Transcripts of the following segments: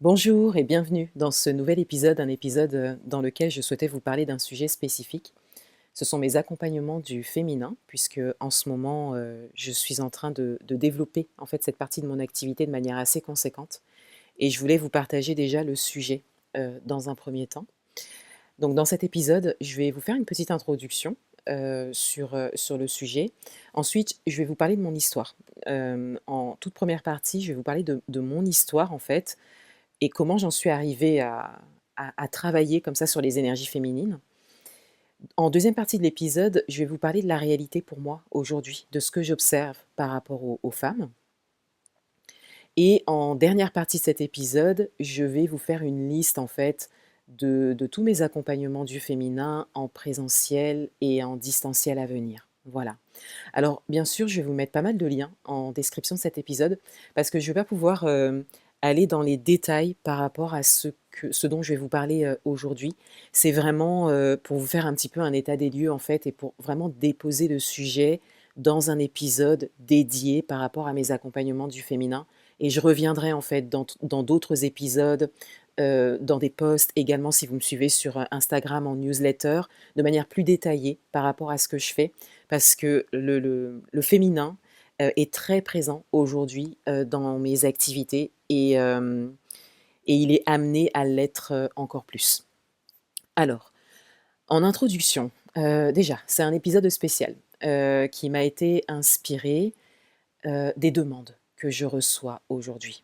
Bonjour et bienvenue dans ce nouvel épisode, un épisode dans lequel je souhaitais vous parler d'un sujet spécifique. Ce sont mes accompagnements du féminin, puisque en ce moment, je suis en train de développer en fait cette partie de mon activité de manière assez conséquente. Et je voulais vous partager déjà le sujet dans un premier temps. Donc dans cet épisode, je vais vous faire une petite introduction sur le sujet. Ensuite, je vais vous parler de mon histoire. En toute première partie, je vais vous parler de mon histoire en fait, et comment j'en suis arrivée à travailler comme ça sur les énergies féminines. En deuxième partie de l'épisode, je vais vous parler de la réalité pour moi aujourd'hui, de ce que j'observe par rapport aux femmes. Et en dernière partie de cet épisode, je vais vous faire une liste en fait de tous mes accompagnements du féminin en présentiel et en distanciel à venir. Voilà. Alors, bien sûr, je vais vous mettre pas mal de liens en description de cet épisode parce que je ne vais pas pouvoir aller dans les détails par rapport à ce dont je vais vous parler aujourd'hui. C'est vraiment pour vous faire un petit peu un état des lieux en fait et pour vraiment déposer le sujet dans un épisode dédié par rapport à mes accompagnements du féminin. Et je reviendrai en fait dans d'autres épisodes, dans des posts également si vous me suivez sur Instagram en newsletter, de manière plus détaillée par rapport à ce que je fais parce que le féminin est très présent aujourd'hui dans mes activités et il est amené à l'être encore plus. Alors, en introduction, déjà, c'est un épisode spécial qui m'a été inspiré des demandes que je reçois aujourd'hui.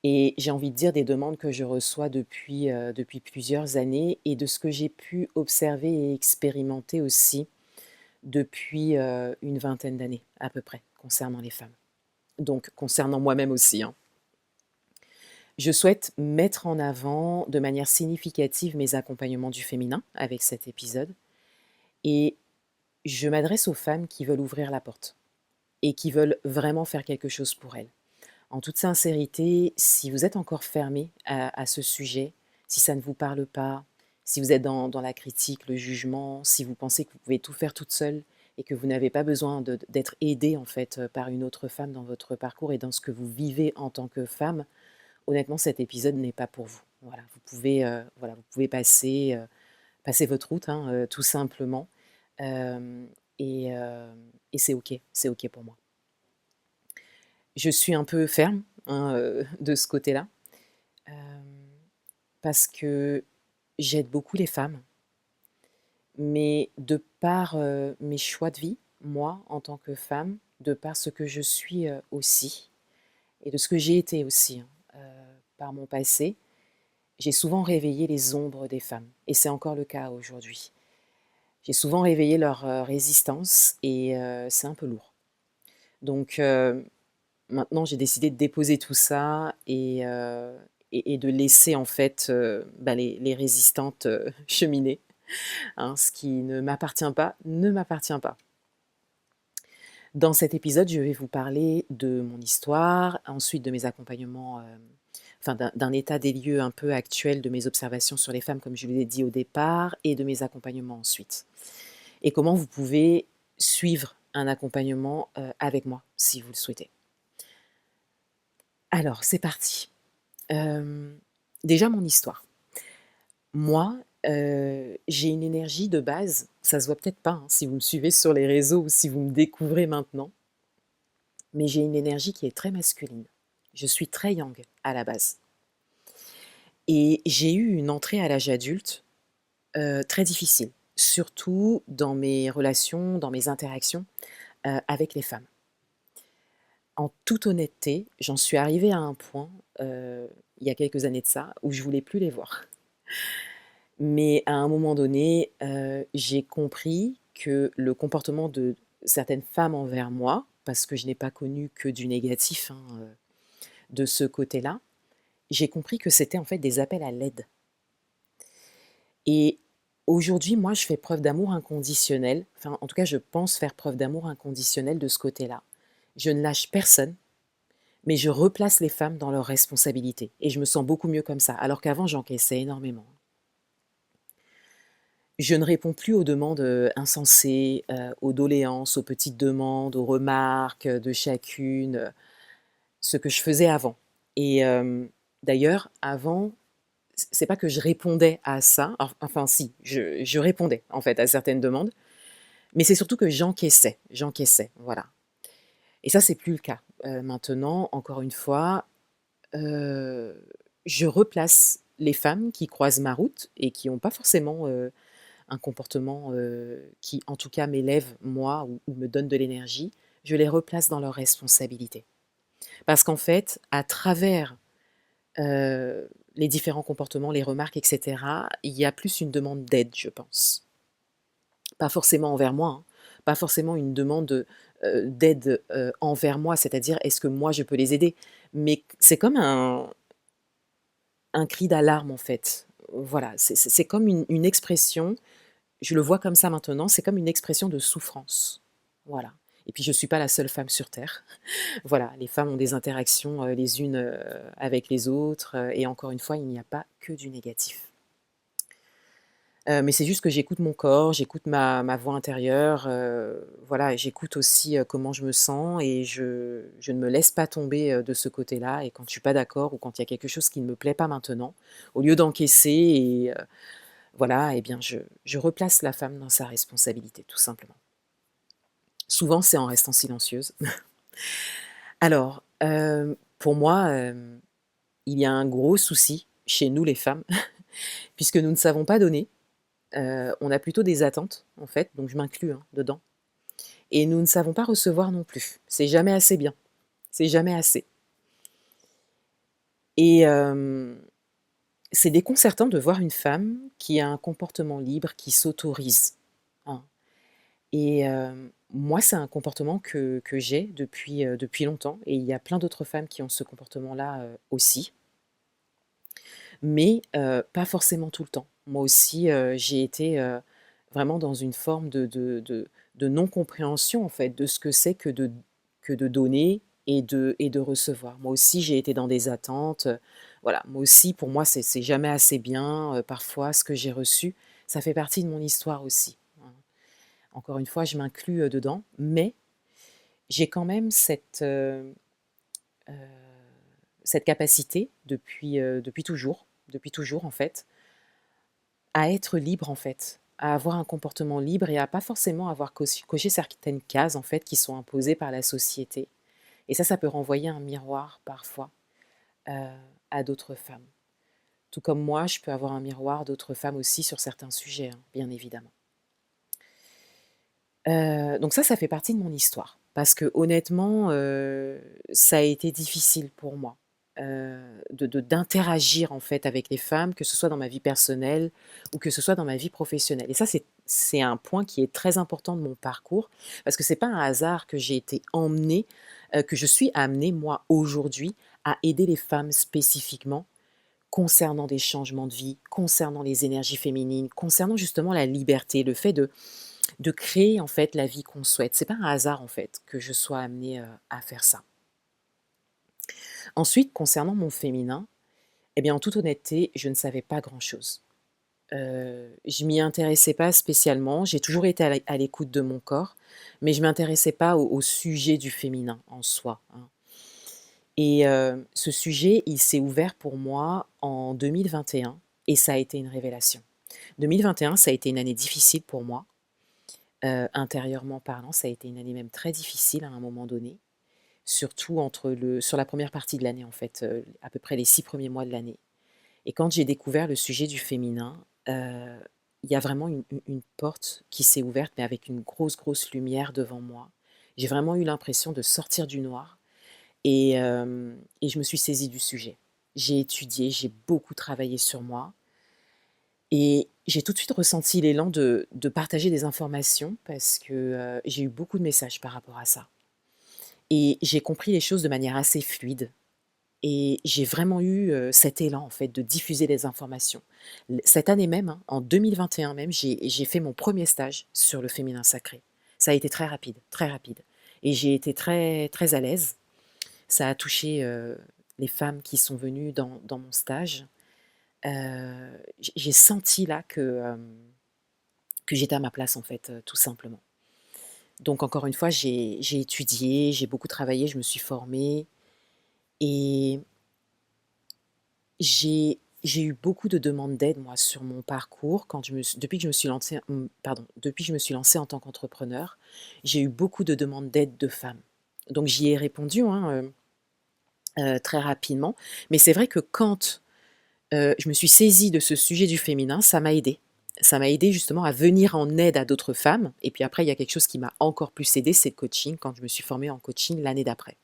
Et j'ai envie de dire des demandes que je reçois depuis plusieurs années et de ce que j'ai pu observer et expérimenter aussi depuis, une vingtaine d'années à peu près, concernant les femmes. Donc concernant moi-même aussi, hein. Je souhaite mettre en avant de manière significative mes accompagnements du féminin avec cet épisode et je m'adresse aux femmes qui veulent ouvrir la porte et qui veulent vraiment faire quelque chose pour elles. En toute sincérité, si vous êtes encore fermé à ce sujet, si ça ne vous parle pas, si vous êtes dans la critique, le jugement, si vous pensez que vous pouvez tout faire toute seule et que vous n'avez pas besoin d'être aidée en fait par une autre femme dans votre parcours et dans ce que vous vivez en tant que femme, honnêtement cet épisode n'est pas pour vous. Voilà, vous pouvez passer votre route hein, tout simplement. Euh, et c'est ok pour moi. Je suis un peu ferme hein, de ce côté-là. Parce que j'aide beaucoup les femmes, mais de par, mes choix de vie, moi, en tant que femme, de par ce que je suis, aussi et de ce que j'ai été aussi, hein, par mon passé, j'ai souvent réveillé les ombres des femmes et c'est encore le cas aujourd'hui. J'ai souvent réveillé leur, résistance et c'est un peu lourd. Donc maintenant j'ai décidé de déposer tout ça et de laisser en fait, bah, les résistantes, cheminer, hein. Ce qui ne m'appartient pas, ne m'appartient pas. Dans cet épisode, je vais vous parler de mon histoire, ensuite de mes accompagnements, enfin d'un état des lieux un peu actuel de mes observations sur les femmes, comme je vous l'ai dit au départ, et de mes accompagnements ensuite. Et comment vous pouvez suivre un accompagnement avec moi, si vous le souhaitez. Alors, c'est parti. Déjà, mon histoire. Moi, j'ai une énergie de base, ça se voit peut-être pas, hein, si vous me suivez sur les réseaux ou si vous me découvrez maintenant, mais j'ai une énergie qui est très masculine. Je suis très yang à la base et j'ai eu une entrée à l'âge adulte, très difficile, surtout dans mes relations, dans mes interactions, avec les femmes. En toute honnêteté, j'en suis arrivée à un point, il y a quelques années de ça, où je voulais plus les voir. Mais à un moment donné, j'ai compris que le comportement de certaines femmes envers moi, parce que je n'ai pas connu que du négatif, hein, de ce côté-là, j'ai compris que c'était en fait des appels à l'aide. Et aujourd'hui, moi, je fais preuve d'amour inconditionnel, enfin, en tout cas, je pense faire preuve d'amour inconditionnel de ce côté-là. Je ne lâche personne, mais je replace les femmes dans leurs responsabilités et je me sens beaucoup mieux comme ça, alors qu'avant, j'encaissais énormément. Je ne réponds plus aux demandes, insensées, aux doléances, aux petites demandes, aux remarques, de chacune, ce que je faisais avant. Et D'ailleurs, avant, c'est pas que je répondais à ça, enfin si, je répondais en fait à certaines demandes, mais c'est surtout que j'encaissais, voilà. Et ça, c'est plus le cas. Maintenant, encore une fois, heu, je replace les femmes qui croisent ma route et qui ont pas forcément, un comportement, qui en tout cas m'élève moi ou me donne de l'énergie, je les replace dans leurs responsabilités. Parce qu'en fait, à travers, les différents comportements, les remarques et cetera, il y a plus une demande d'aide, je pense. Pas forcément envers moi, hein, pas forcément une demande, d'aide, envers moi, c'est-à-dire est-ce que moi je peux les aider? Mais c'est comme un cri d'alarme en fait. Voilà, c'est comme une expression, je le vois comme ça maintenant, c'est comme une expression de souffrance. Voilà. Et puis je suis pas la seule femme sur terre. Voilà, les femmes ont des interactions, les unes, avec les autres, et encore une fois, il n'y a pas que du négatif. Mais c'est juste que j'écoute mon corps, j'écoute ma voix intérieure, voilà, et j'écoute aussi, comment je me sens et je ne me laisse pas tomber, de ce côté-là, et quand je suis pas d'accord ou quand il y a quelque chose qui ne me plaît pas maintenant, au lieu d'encaisser et voilà, et bien je replace la femme dans sa responsabilité, tout simplement. Souvent, c'est en restant silencieuse. Alors, pour moi, il y a un gros souci chez nous les femmes, puisque nous ne savons pas donner, on a plutôt des attentes en fait, donc je m'inclus, hein, dedans, et nous ne savons pas recevoir non plus. C'est jamais assez bien, c'est jamais assez, et c'est déconcertant de voir une femme qui a un comportement libre, qui s'autorise, hein, et moi, c'est un comportement que j'ai depuis longtemps, et il y a plein d'autres femmes qui ont ce comportement-là, aussi. Mais pas forcément tout le temps. Moi aussi, j'ai été, vraiment dans une forme de non-compréhension, en fait, de ce que c'est que de donner et de recevoir. Moi aussi, j'ai été dans des attentes, voilà. Moi aussi, pour moi, c'est jamais assez bien, parfois, ce que j'ai reçu. Ça fait partie de mon histoire aussi, hein. Encore une fois, je m'inclus, dedans, mais j'ai quand même heu, cette capacité depuis toujours, en fait, à être libre, en fait, à avoir un comportement libre et à pas forcément avoir coché certaines cases, en fait, qui sont imposées par la société, et ça peut renvoyer un miroir parfois, heu, à d'autres femmes. Tout comme moi, je peux avoir un miroir d'autres femmes aussi sur certains sujets, hein, bien évidemment. Donc ça fait partie de mon histoire parce que honnêtement, ça a été difficile pour moi, d'interagir en fait avec les femmes, que ce soit dans ma vie personnelle ou que ce soit dans ma vie professionnelle, et ça c'est un point qui est très important de mon parcours parce que c'est pas un hasard que j'ai été emmenée, que je suis amenée moi aujourd'hui à aider les femmes spécifiquement concernant des changements de vie, concernant les énergies féminines, concernant justement la liberté, le fait de créer en fait la vie qu'on souhaite. C'est pas un hasard en fait que je sois amenée, à faire ça. Ensuite, concernant mon féminin, eh bien, en toute honnêteté, je ne savais pas grand-chose. Je m'y intéressais pas spécialement. J'ai toujours été à l'écoute de mon corps, mais je m'intéressais pas au sujet du féminin en soi, hein, et ce sujet, il s'est ouvert pour moi en 2021 et ça a été une révélation. 2021, ça a été une année difficile pour moi, intérieurement parlant, ça a été une année même très difficile à un moment donné. Surtout sur la première partie de l'année en fait, à peu près les 6 premiers mois de l'année, et quand j'ai découvert le sujet du féminin, il y a vraiment une porte qui s'est ouverte, mais avec une grosse, grosse lumière devant moi. J'ai vraiment eu l'impression de sortir du noir, et je me suis saisie du sujet. J'ai étudié, j'ai beaucoup travaillé sur moi, et j'ai tout de suite ressenti l'élan de partager des informations parce que, j'ai eu beaucoup de messages par rapport à ça, et j'ai compris les choses de manière assez fluide. Et j'ai vraiment eu, cet élan en fait de diffuser les informations. Cette année même, hein, en 2021 même, j'ai fait mon premier stage sur le féminin sacré. Ça a été très rapide, et j'ai été très, très à l'aise. Ça a touché, les femmes qui sont venues dans mon stage. J'ai senti là que j'étais à ma place en fait, tout simplement. Donc encore une fois, j'ai étudié, j'ai beaucoup travaillé, je me suis formée, et J'ai eu beaucoup de demandes d'aide, moi, sur mon parcours depuis que je me suis lancée, depuis que je me suis lancée en tant qu'entrepreneur, j'ai eu beaucoup de demandes d'aide de femmes. Donc j'y ai répondu, hein, très rapidement. Mais c'est vrai que quand, je me suis saisie de ce sujet du féminin, ça m'a aidée. Ça m'a aidée justement à venir en aide à d'autres femmes et puis après il y a quelque chose qui m'a encore plus aidée, c'est le coaching, quand je me suis formée en coaching l'année d'après.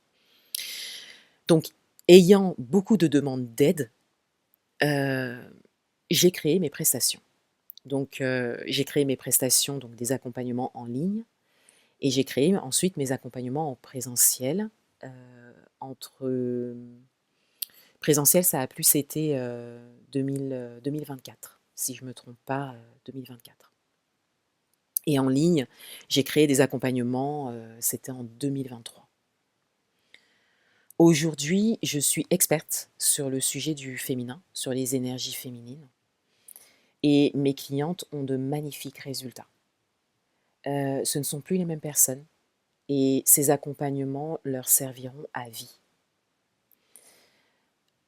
Donc ayant beaucoup de demandes d'aide, heu, j'ai créé mes prestations. Donc, j'ai créé mes prestations, donc des accompagnements en ligne et j'ai créé ensuite mes accompagnements en présentiel, heu, entre, présentiel, ça a plus été, 2024, si je me trompe pas, 2024 et en ligne, j'ai créé des accompagnements, c'était en 2023. Aujourd'hui, je suis experte sur le sujet du féminin, sur les énergies féminines et mes clientes ont de magnifiques résultats. Ce ne sont plus les mêmes personnes. Et ces accompagnements leur serviront à vie.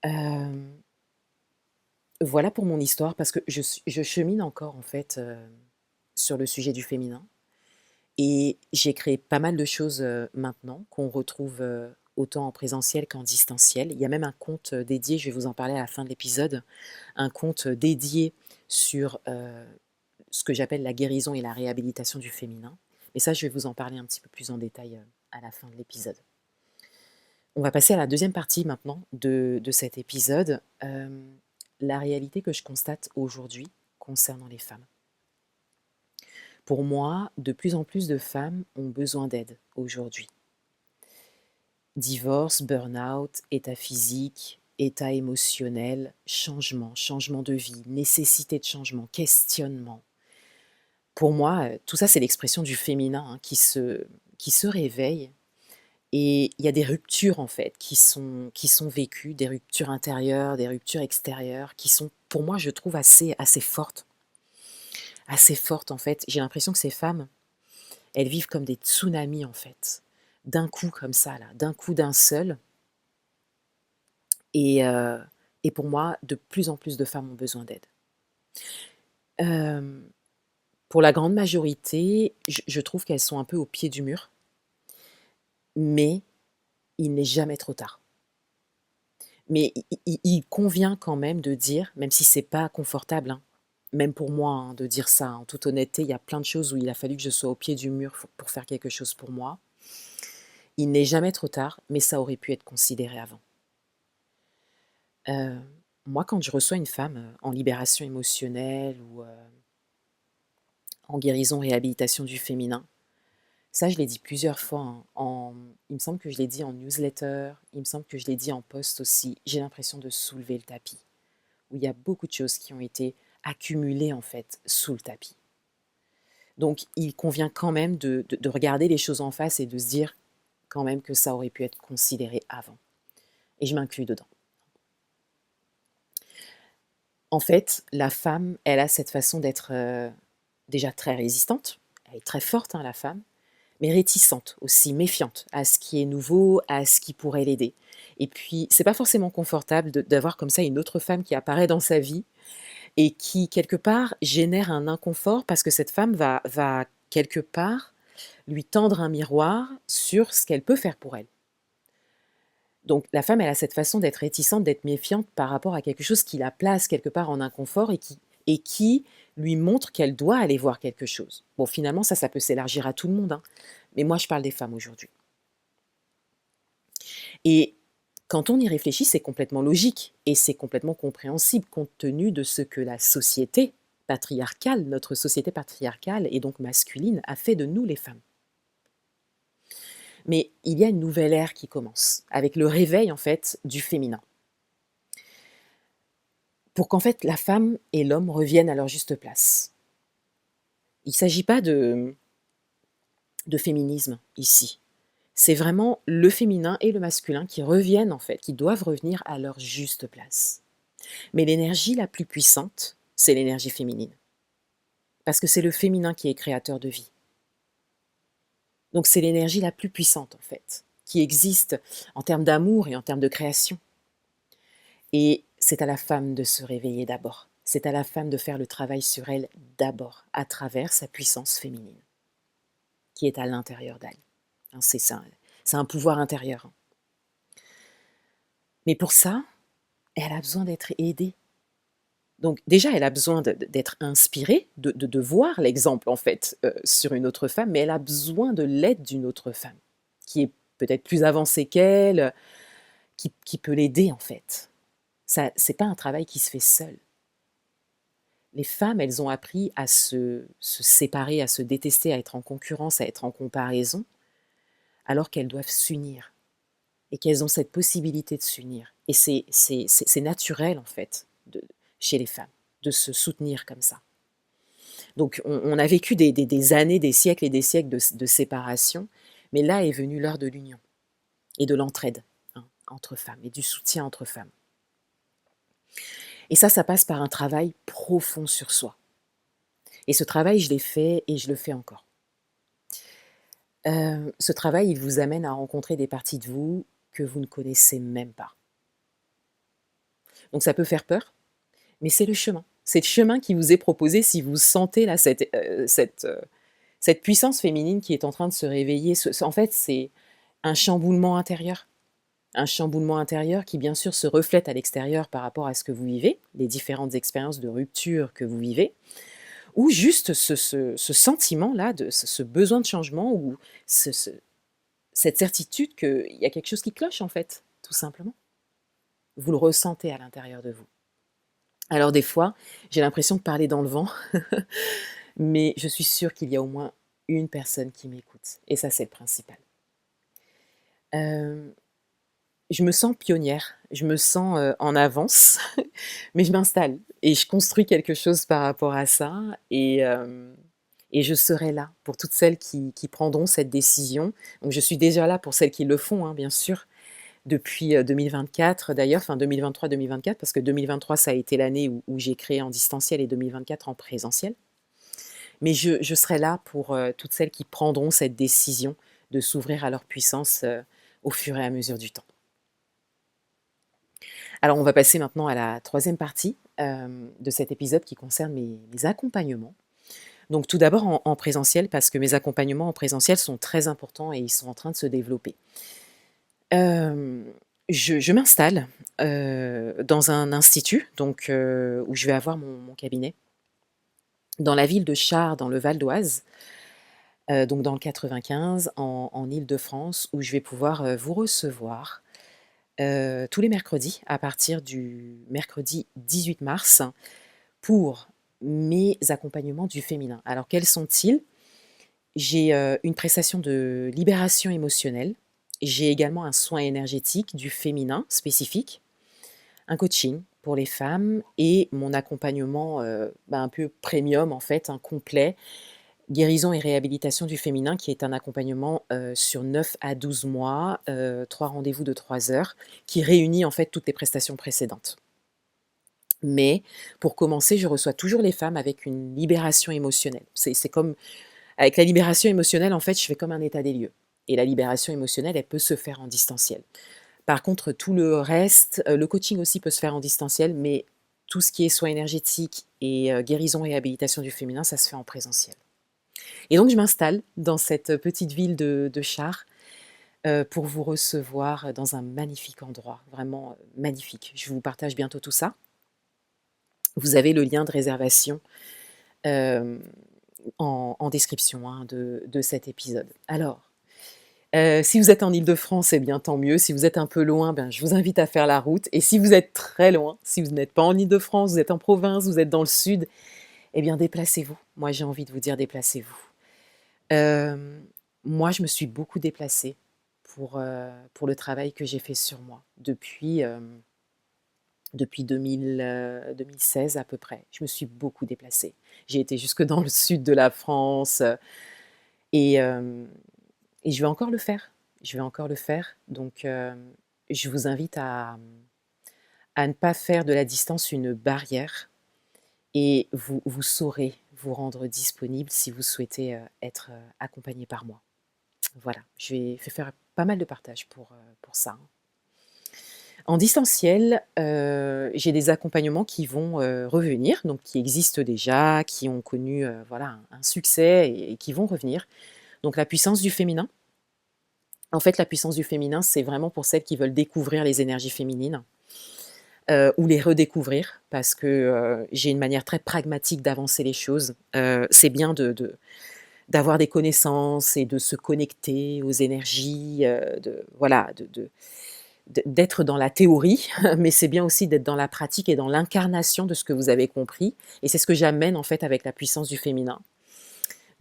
Hem, voilà pour mon histoire parce que je chemine encore en fait, sur le sujet du féminin et j'ai créé pas mal de choses, maintenant qu'on retrouve, autant en présentiel qu'en distanciel. Il y a même un compte, dédié, je vais vous en parler à la fin de l'épisode, un compte, dédié sur, ce que j'appelle la guérison et la réhabilitation du féminin. Mais ça, je vais vous en parler un petit peu plus en détail, à la fin de l'épisode. On va passer à la deuxième partie maintenant de cet épisode. La réalité que je constate aujourd'hui concernant les femmes. Pour moi, de plus en plus de femmes ont besoin d'aide aujourd'hui. Divorce, burn-out, état physique, état émotionnel, changement de vie, nécessité de changement, questionnement. Pour moi, tout ça, c'est l'expression du féminin, hein, qui se réveille. Et il y a des ruptures en fait qui sont vécues, des ruptures intérieures, des ruptures extérieures qui sont pour moi je trouve assez fortes. Assez fortes en fait. J'ai l'impression que ces femmes, elles vivent comme des tsunamis en fait. D'un coup comme ça là, d'un coup d'un seul et heu et pour moi, de plus en plus de femmes ont besoin d'aide. Hem, pour la grande majorité, je trouve qu'elles sont un peu au pied du mur, mais il n'est jamais trop tard. Mais il convient quand même de dire, même si c'est pas confortable, hein, même pour moi, hein, de dire ça, en toute honnêteté, il y a plein de choses où il a fallu que je sois au pied du mur pour faire quelque chose pour moi. Il n'est jamais trop tard, mais ça aurait pu être considéré avant. Heu, moi, quand je reçois une femme, en libération émotionnelle ou, en guérison réhabilitation du féminin, ça je l'ai dit plusieurs fois, hein, il me semble que je l'ai dit en newsletter, il me semble que je l'ai dit en post aussi, j'ai l'impression de soulever le tapis. Où il y a beaucoup de choses qui ont été accumulées en fait sous le tapis. Donc il convient quand même de regarder les choses en face et de se dire quand même que ça aurait pu être considéré avant. Et je m'inclus dedans. En fait, la femme, elle a cette façon d'être déjà très résistante, elle est très forte, hein, la femme, mais réticente aussi, méfiante à ce qui est nouveau, à ce qui pourrait l'aider. Et puis, c'est pas forcément confortable d'avoir comme ça une autre femme qui apparaît dans sa vie et qui, quelque part, génère un inconfort parce que cette femme va quelque part, lui tendre un miroir sur ce qu'elle peut faire pour elle. Donc la femme, elle a cette façon d'être réticente, d'être méfiante par rapport à quelque chose qui la place quelque part en inconfort et qui lui montre qu'elle doit aller voir quelque chose. Bon, finalement, ça peut s'élargir à tout le monde, hein, mais moi, je parle des femmes aujourd'hui. Et quand on y réfléchit, c'est complètement logique et c'est complètement compréhensible compte tenu de ce que la société patriarcale, notre société patriarcale et donc masculine, a fait de nous les femmes. Mais il y a une nouvelle ère qui commence, avec le réveil en fait du féminin. Pour qu'en fait la femme et l'homme reviennent à leur juste place. Il ne s'agit pas de féminisme ici. C'est vraiment le féminin et le masculin qui reviennent en fait, qui doivent revenir à leur juste place. Mais l'énergie la plus puissante, c'est l'énergie féminine. Parce que c'est le féminin qui est créateur de vie. Donc c'est l'énergie la plus puissante en fait, qui existe en termes d'amour et en termes de création. Et c'est à la femme de se réveiller d'abord. C'est à la femme de faire le travail sur elle d'abord, à travers sa puissance féminine, qui est à l'intérieur d'elle. Hein, c'est ça, c'est un pouvoir intérieur. Mais pour ça, elle a besoin d'être aidée. Donc déjà, elle a besoin d'être inspirée, de voir l'exemple en fait sur une autre femme, mais elle a besoin de l'aide d'une autre femme, qui est peut-être plus avancée qu'elle, qui peut l'aider en fait. Ça, c'est pas un travail qui se fait seul. Les femmes, elles ont appris à se séparer, à se détester, à être en concurrence, à être en comparaison, alors qu'elles doivent s'unir et qu'elles ont cette possibilité de s'unir. Et c'est naturel, en fait, chez les femmes, de se soutenir comme ça. Donc, on a vécu des années, des siècles et des siècles de séparation, mais là est venue l'heure de l'union et de l'entraide entre femmes et du soutien entre femmes. Et ça passe par un travail profond sur soi. Et ce travail, je l'ai fait et je le fais encore. Ce travail, il vous amène à rencontrer des parties de vous que vous ne connaissez même pas. Donc ça peut faire peur, mais c'est le chemin. C'est le chemin qui vous est proposé si vous sentez là cette puissance féminine qui est en train de se réveiller. En fait, c'est un chamboulement intérieur. Un chamboulement intérieur qui, bien sûr, se reflète à l'extérieur par rapport à ce que vous vivez, les différentes expériences de rupture que vous vivez, ou juste ce sentiment-là, ce besoin de changement, ou cette certitude qu'il y a quelque chose qui cloche, en fait, tout simplement. Vous le ressentez à l'intérieur de vous. Alors des fois, j'ai l'impression de parler dans le vent, mais je suis sûre qu'il y a au moins une personne qui m'écoute, et ça, c'est le principal. Je me sens pionnière, je me sens en avance, mais je m'installe et je construis quelque chose par rapport à ça, et je serai là pour toutes celles qui prendront cette décision. Donc je suis déjà là pour celles qui le font, hein, bien sûr, depuis 2024 d'ailleurs, enfin 2023-2024, parce que 2023, ça a été l'année où j'ai créé en distanciel et 2024 en présentiel. Mais je serai là pour toutes celles qui prendront cette décision de s'ouvrir à leur puissance au fur et à mesure du temps. Alors on va passer maintenant à la troisième partie de cet épisode qui concerne mes accompagnements. Donc tout d'abord en présentiel, parce que mes accompagnements en présentiel sont très importants et ils sont en train de se développer. Je m'installe dans un institut donc, où je vais avoir mon cabinet, dans la ville de Chars, dans le Val d'Oise, donc dans le 95, en Île-de-France, où je vais pouvoir vous recevoir tous les mercredis, à partir du mercredi 18 mars, pour mes accompagnements du féminin. Alors quels sont-ils? J'ai une prestation de libération émotionnelle, j'ai également un soin énergétique du féminin spécifique, un coaching pour les femmes et mon accompagnement un peu premium en fait, un complet, guérison et réhabilitation du féminin, qui est un accompagnement sur 9 à 12 mois, 3 rendez-vous de 3 heures, qui réunit en fait toutes les prestations précédentes. Mais pour commencer, je reçois toujours les femmes avec une libération émotionnelle. C'est comme, avec la libération émotionnelle, en fait, je fais comme un état des lieux. Et la libération émotionnelle, elle peut se faire en distanciel. Par contre, tout le reste, le coaching aussi peut se faire en distanciel, mais tout ce qui est soins énergétiques et guérison et réhabilitation du féminin, ça se fait en présentiel. Et donc je m'installe dans cette petite ville de Chars pour vous recevoir dans un magnifique endroit, vraiment magnifique. Je vous partage bientôt tout ça. Vous avez le lien de réservation en description de cet épisode. Alors, si vous êtes en Île-de-France, eh bien tant mieux. Si vous êtes un peu loin, je vous invite à faire la route. Et si vous êtes très loin, si vous n'êtes pas en Île-de-France, vous êtes en province, vous êtes dans le sud, eh bien déplacez-vous. Moi, j'ai envie de vous dire déplacez-vous. Moi, je me suis beaucoup déplacée pour le travail que j'ai fait sur moi depuis 2016 à peu près. Je me suis beaucoup déplacée. J'ai été jusque dans le sud de la France et je vais encore le faire. Je vais encore le faire. Donc, je vous invite à ne pas faire de la distance une barrière, et vous saurez vous rendre disponible si vous souhaitez être accompagné par moi. Voilà, je vais faire pas mal de partage pour ça. En distanciel, j'ai des accompagnements qui vont, revenir, donc qui existent déjà, qui ont connu, voilà, un succès et qui vont revenir. Donc la puissance du féminin. En fait, la puissance du féminin, c'est vraiment pour celles qui veulent découvrir les énergies féminines, ou les redécouvrir parce que, j'ai une manière très pragmatique d'avancer les choses. C'est bien d'avoir des connaissances et de se connecter aux énergies, de voilà, d'être dans la théorie, mais c'est bien aussi d'être dans la pratique et dans l'incarnation de ce que vous avez compris et c'est ce que j'amène en fait avec la puissance du féminin.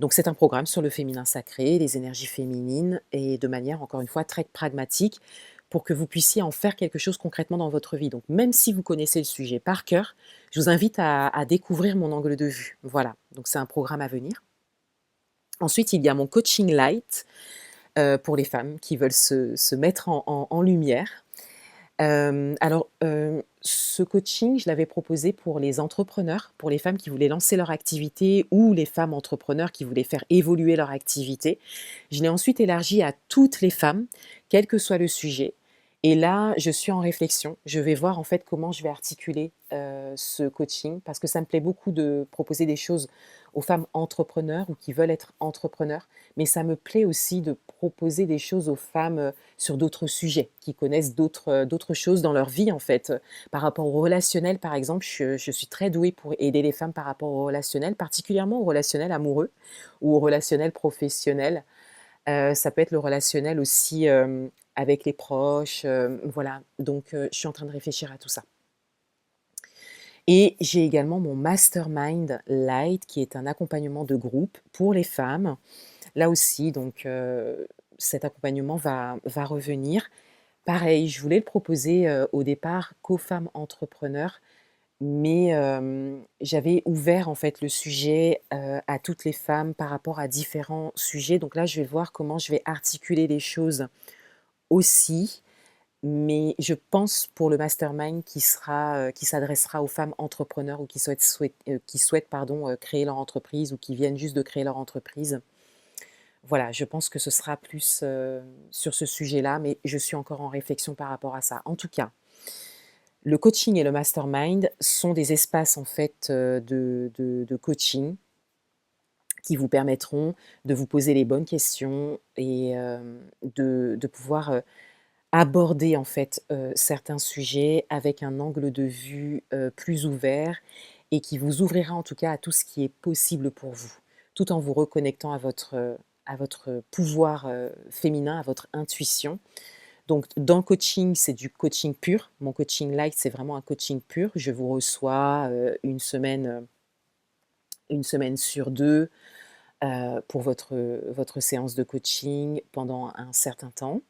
Donc c'est un programme sur le féminin sacré, les énergies féminines et de manière encore une fois très pragmatique pour que vous puissiez en faire quelque chose concrètement dans votre vie. Donc même si vous connaissez le sujet par cœur, je vous invite à découvrir mon angle de vue. Voilà, donc c'est un programme à venir. Ensuite, il y a mon coaching light pour les femmes qui veulent se mettre en lumière. Ce coaching, je l'avais proposé pour les entrepreneurs, pour les femmes qui voulaient lancer leur activité ou les femmes entrepreneurs qui voulaient faire évoluer leur activité. Je l'ai ensuite élargi à toutes les femmes, quel que soit le sujet. Et là, je suis en réflexion. Je vais voir en fait comment je vais articuler ce coaching parce que ça me plaît beaucoup de proposer des choses aux femmes entrepreneurs ou qui veulent être entrepreneurs, mais ça me plaît aussi de proposer des choses aux femmes sur d'autres sujets, qui connaissent d'autres choses dans leur vie en fait. Par rapport au relationnel, par exemple, je suis très douée pour aider les femmes par rapport au relationnel, particulièrement au relationnel amoureux ou au relationnel professionnel. Ça peut être le relationnel aussi avec les proches, voilà. Donc, je suis en train de réfléchir à tout ça. Et j'ai également mon Mastermind Light, qui est un accompagnement de groupe pour les femmes. Là aussi, donc, cet accompagnement va revenir. Pareil, je voulais le proposer, au départ qu'aux femmes entrepreneurs, mais j'avais ouvert en fait le sujet, à toutes les femmes par rapport à différents sujets. Donc là, je vais voir comment je vais articuler les choses aussi, mais je pense pour le mastermind qui s'adressera aux femmes entrepreneurs ou qui souhaitent pardon, créer leur entreprise ou qui viennent juste de créer leur entreprise. Voilà, je pense que ce sera plus, sur ce sujet-là, mais je suis encore en réflexion par rapport à ça. En tout cas, le coaching et le mastermind sont des espaces en fait, de coaching qui vous permettront de vous poser les bonnes questions et de pouvoir, aborder en fait, certains sujets avec un angle de vue, plus ouvert et qui vous ouvrira en tout cas à tout ce qui est possible pour vous, tout en vous reconnectant à votre pouvoir, féminin, à votre intuition. Donc dans le coaching, c'est du coaching pur. Mon coaching light, c'est vraiment un coaching pur. Je vous reçois, une semaine sur 2 pour votre séance de coaching pendant un certain temps.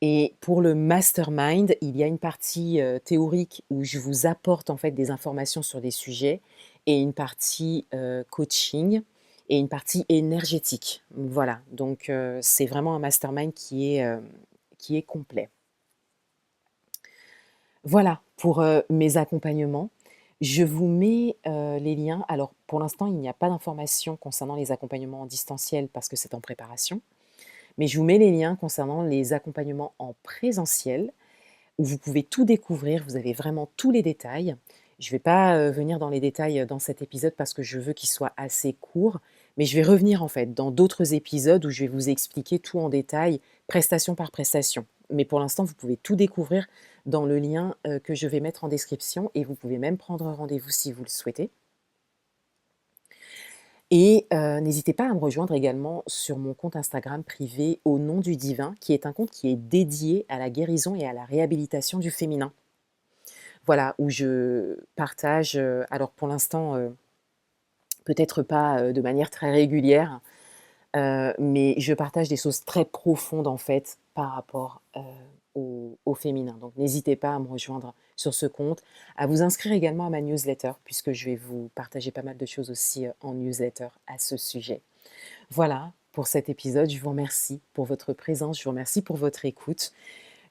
Et pour le mastermind, il y a une partie, théorique où je vous apporte en fait des informations sur des sujets et une partie, coaching et une partie énergétique. Voilà, donc c'est vraiment un mastermind qui est complet. Voilà pour, mes accompagnements. Je vous mets, les liens. Alors pour l'instant, il n'y a pas d'informations concernant les accompagnements en distanciel parce que c'est en préparation. Mais je vous mets les liens concernant les accompagnements en présentiel où vous pouvez tout découvrir, vous avez vraiment tous les détails. Je ne vais pas, venir dans les détails, dans cet épisode parce que je veux qu'il soit assez court, mais je vais revenir en fait dans d'autres épisodes où je vais vous expliquer tout en détail, prestation par prestation. Mais pour l'instant, vous pouvez tout découvrir dans le lien, que je vais mettre en description et vous pouvez même prendre rendez-vous si vous le souhaitez. Et n'hésitez pas à me rejoindre également sur mon compte Instagram privé Au nom du divin, qui est un compte qui est dédié à la guérison et à la réhabilitation du féminin. Voilà, où je partage, alors pour l'instant, peut-être pas, de manière très régulière, mais je partage des choses très profondes en fait par rapport, au féminin. Donc n'hésitez pas à me rejoindre sur ce compte, à vous inscrire également à ma newsletter puisque je vais vous partager pas mal de choses aussi, en newsletter à ce sujet. Voilà pour cet épisode, je vous remercie pour votre présence, je vous remercie pour votre écoute.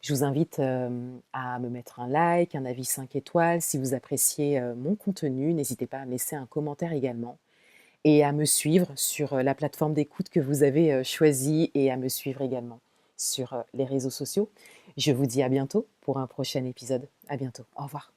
Je vous invite, à me mettre un like, un avis 5 étoiles si vous appréciez, mon contenu. N'hésitez pas à me laisser un commentaire également et à me suivre sur, la plateforme d'écoute que vous avez, choisie et à me suivre également sur, les réseaux sociaux. Je vous dis à bientôt pour un prochain épisode. À bientôt. Au revoir.